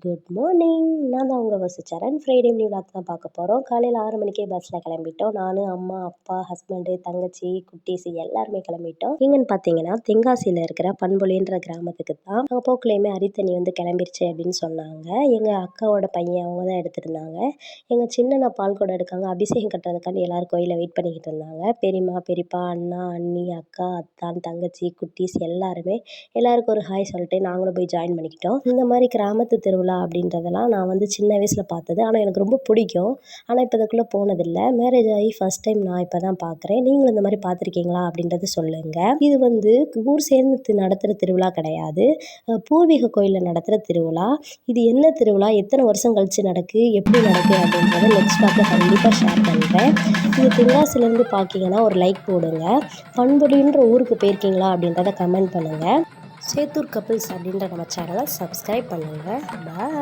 Good morning. நான் தான் உங்கள் வசிச்சரன். ஃப்ரைடே ஈவினிங் விளாக் தான் பார்க்க போகிறோம். காலையில் 6 மணிக்கே பஸ்ஸில் கிளம்பிட்டோம். நான், அம்மா, அப்பா, ஹஸ்பண்டு, தங்கச்சி, குட்டீஸ் எல்லாருமே கிளம்பிட்டோம். எங்கன்னு பார்த்தீங்கன்னா தென்காசியில் இருக்கிற பண்பொழின்ற கிராமத்துக்கு தான். அங்கே போக்குலேயுமே அரித்தண்ணி வந்து கிளம்பிருச்சு அப்படின்னு சொன்னாங்க. எங்கள் அக்காவோட பையன் அவங்க தான் எடுத்துருந்தாங்க. எங்கள் சின்னண்ணா பால் குடம் எடுக்காங்க. அபிஷேகம் கட்டுறதுக்காண்டி எல்லோரும் கோயிலில் வெயிட் பண்ணிக்கிட்டு இருந்தாங்க. பெரியம்மா, பெரியப்பா, அண்ணா, அண்ணி, அக்கா, அத்தான், தங்கச்சி, குட்டீஸ் எல்லாருக்கும் ஒரு ஹாய் சொல்லிட்டு நாங்களும் போய் ஜாயின் பண்ணிக்கிட்டோம். இந்த மாதிரி கிராமத்து திருவிழா அப்படின்றதெல்லாம் நான் வந்து சின்ன வயசில் பார்த்தது. ஆனால் எனக்கு ரொம்ப பிடிக்கும். ஆனால் இப்போ இதுக்குள்ளே போனதில்லை. மேரேஜ் ஆகி ஃபஸ்ட் டைம் நான் இப்போ தான் பார்க்குறேன். நீங்களும் இந்த மாதிரி பார்த்துருக்கீங்களா அப்படின்றத சொல்லுங்கள். இது வந்து ஊர் சேர்ந்து நடத்துகிற திருவிழா கிடையாது. பூர்வீக கோயிலில் நடத்துகிற திருவிழா. இது என்ன திருவிழா, எத்தனை வருஷம் கழித்து நடக்குது, எப்படி நடக்குது அப்படின்றத நெக்ஸ்ட் பார்க்க கண்டிப்பாக ஷேர் பண்ணுறேன். இது தென்காசிலேருந்து பார்க்கிங்கன்னா ஒரு லைக் போடுங்க. பண்பொழின்ற ஊருக்கு போயிருக்கீங்களா அப்படின்றத கமெண்ட் பண்ணுங்கள். சேத்தூர் கப்பிள்ஸ் அப்படின்ற நம்ம சேனலை சப்ஸ்கிரைப் பண்ணுங்கள். பாய்.